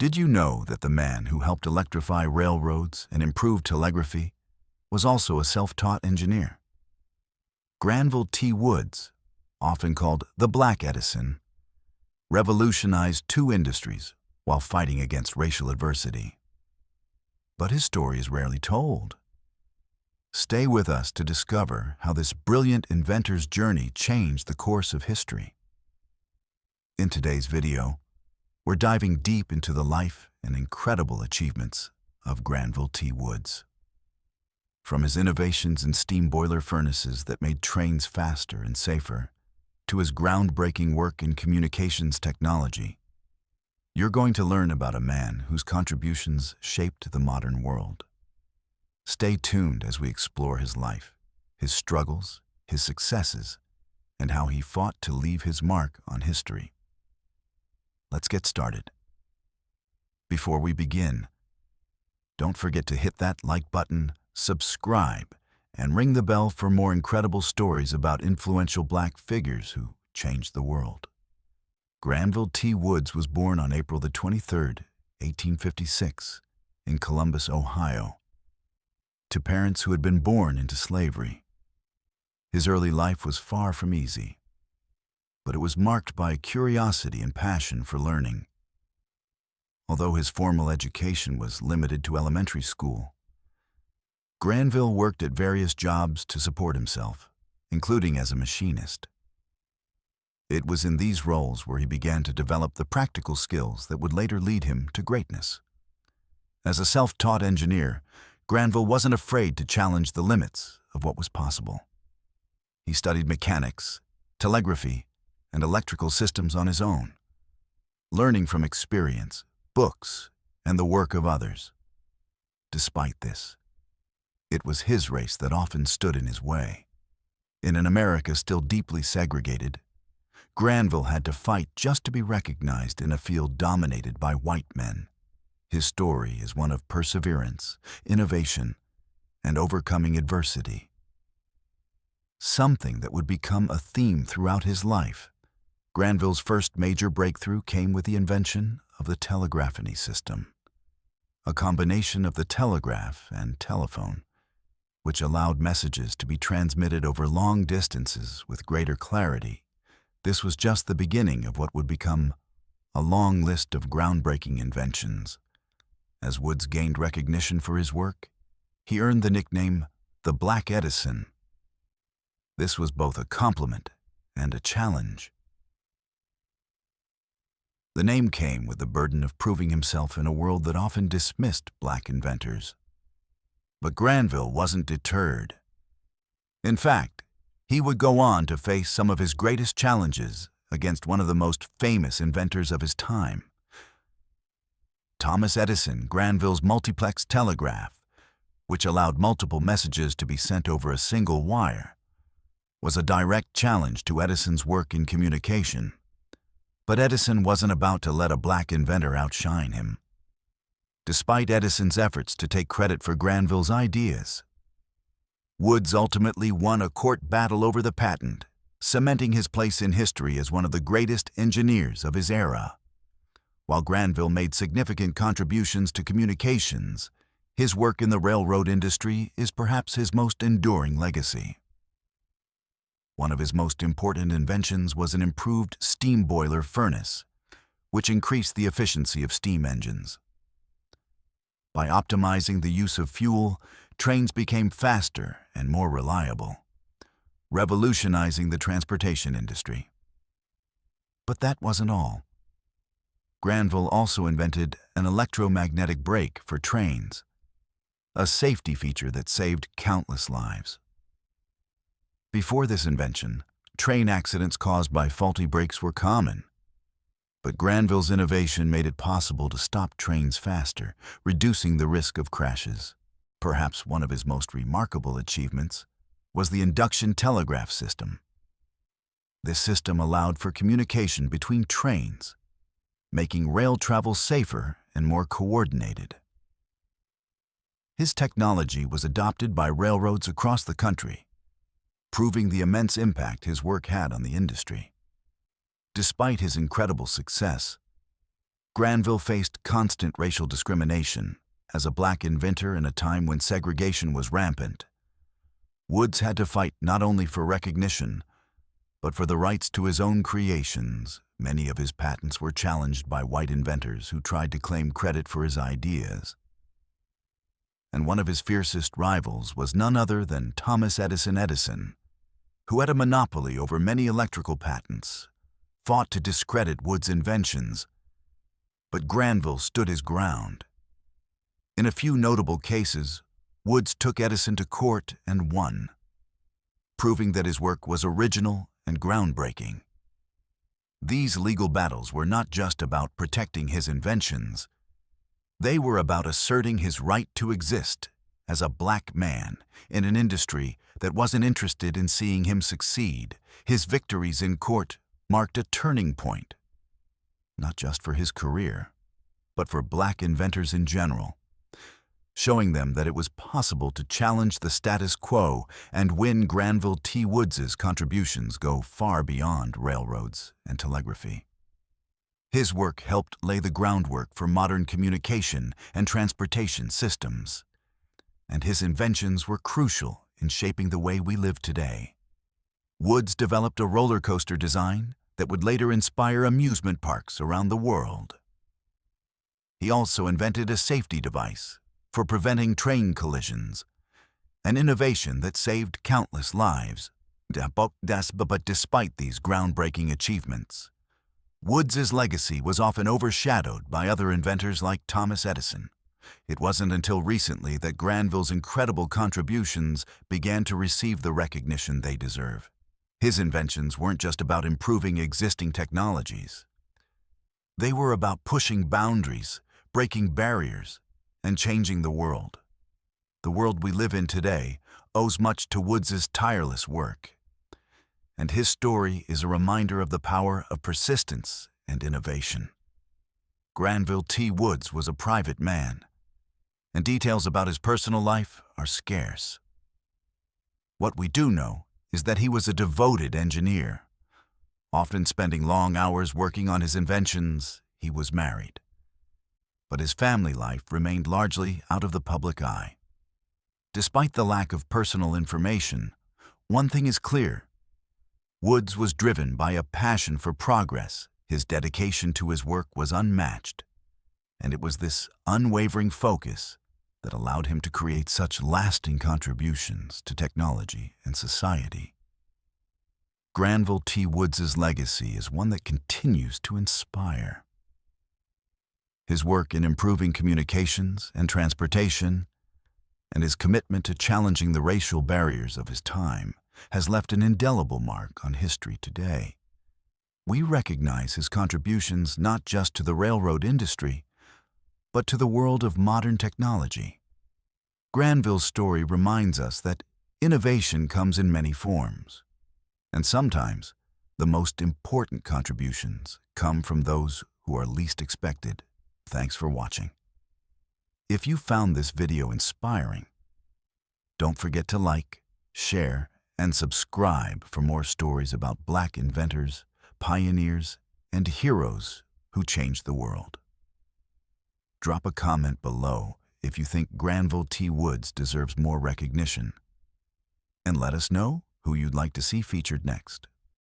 Did you know that the man who helped electrify railroads and improve telegraphy was also a self-taught engineer? GranvilleTWoods, often called the Black Edison, revolutionized two industries while fighting against racial adversity. But his story is rarely told. Stay with us to discover how this brilliant inventor's journey changed the course of history. In today's video, we're diving deep into the life and incredible achievements of GranvilleTWoods. From his innovations in steam boiler furnaces that made trains faster and safer, to his groundbreaking work in communications technology, you're going to learn about a man whose contributions shaped the modern world. Stay tuned as we explore his life, his struggles, his successes, and how he fought to leave his mark on history. Let's get started. Before we begin, don't forget to hit that like button, subscribe, and ring the bell for more incredible stories about influential Black figures who changed the world. GranvilleTWoods was born on April the 23rd, 1856, in Columbus, Ohio, to parents who had been born into slavery. His early life was far from easy, but it was marked by curiosity and passion for learning. Although his formal education was limited to elementary school, Granville worked at various jobs to support himself, including as a machinist. It was in these roles where he began to develop the practical skills that would later lead him to greatness. As a self-taught engineer, Granville wasn't afraid to challenge the limits of what was possible. He studied mechanics, telegraphy, and electrical systems on his own, learning from experience, books, and the work of others. Despite this, it was his race that often stood in his way. In an America still deeply segregated, Granville had to fight just to be recognized in a field dominated by white men. His story is one of perseverance, innovation, and overcoming adversity. Something that would become a theme throughout his life. Granville's first major breakthrough came with the invention of the telegraphy system, a combination of the telegraph and telephone, which allowed messages to be transmitted over long distances with greater clarity. This was just the beginning of what would become a long list of groundbreaking inventions. As Woods gained recognition for his work, he earned the nickname the Black Edison. This was both a compliment and a challenge. The name came with the burden of proving himself in a world that often dismissed Black inventors. But Granville wasn't deterred. In fact, he would go on to face some of his greatest challenges against one of the most famous inventors of his time. Thomas Edison, Granville's multiplex telegraph, which allowed multiple messages to be sent over a single wire, was a direct challenge to Edison's work in communication. But Edison wasn't about to let a Black inventor outshine him. Despite Edison's efforts to take credit for Granville's ideas, Woods ultimately won a court battle over the patent, cementing his place in history as one of the greatest engineers of his era. While Granville made significant contributions to communications, his work in the railroad industry is perhaps his most enduring legacy. One of his most important inventions was an improved steam boiler furnace, which increased the efficiency of steam engines. By optimizing the use of fuel, trains became faster and more reliable, revolutionizing the transportation industry. But that wasn't all. Granville also invented an electromagnetic brake for trains, a safety feature that saved countless lives. Before this invention, train accidents caused by faulty brakes were common. But Granville's innovation made it possible to stop trains faster, reducing the risk of crashes. Perhaps one of his most remarkable achievements was the induction telegraph system. This system allowed for communication between trains, making rail travel safer and more coordinated. His technology was adopted by railroads across the country, proving the immense impact his work had on the industry. Despite his incredible success, Granville faced constant racial discrimination as a black inventor in a time when segregation was rampant. Woods had to fight not only for recognition, but for the rights to his own creations. Many of his patents were challenged by white inventors who tried to claim credit for his ideas. And one of his fiercest rivals was none other than Thomas Edison, who had a monopoly over many electrical patents, fought to discredit Woods' inventions, but Granville stood his ground. In a few notable cases, Woods took Edison to court and won, proving that his work was original and groundbreaking. These legal battles were not just about protecting his inventions. They were about asserting his right to exist as a black man in an industry that wasn't interested in seeing him succeed. His victories in court marked a turning point, not just for his career, but for black inventors in general, showing them that it was possible to challenge the status quo and win. Granville T. Woods' contributions go far beyond railroads and telegraphy. His work helped lay the groundwork for modern communication and transportation systems, and his inventions were crucial in shaping the way we live today. Woods developed a roller coaster design that would later inspire amusement parks around the world. He also invented a safety device for preventing train collisions, an innovation that saved countless lives. But despite these groundbreaking achievements, Woods' legacy was often overshadowed by other inventors like Thomas Edison. It wasn't until recently that Granville's incredible contributions began to receive the recognition they deserve. His inventions weren't just about improving existing technologies. They were about pushing boundaries, breaking barriers, and changing the world. The world we live in today owes much to Woods' tireless work, and his story is a reminder of the power of persistence and innovation. Granville T. Woods was a private man, and details about his personal life are scarce. What we do know is that he was a devoted engineer, often spending long hours working on his inventions. He was married, but his family life remained largely out of the public eye. Despite the lack of personal information, one thing is clear: Woods was driven by a passion for progress. His dedication to his work was unmatched, and it was this unwavering focus that allowed him to create such lasting contributions to technology and society. Granville T. Woods' legacy is one that continues to inspire. His work in improving communications and transportation, and his commitment to challenging the racial barriers of his time, has left an indelible mark on history today. We recognize his contributions not just to the railroad industry, but to the world of modern technology. Granville's story reminds us that innovation comes in many forms, and sometimes the most important contributions come from those who are least expected. Thanks for watching. If you found this video inspiring, don't forget to like, share, and subscribe for more stories about Black inventors, pioneers, and heroes who changed the world. Drop a comment below if you think Granville T. Woods deserves more recognition, and let us know who you'd like to see featured next.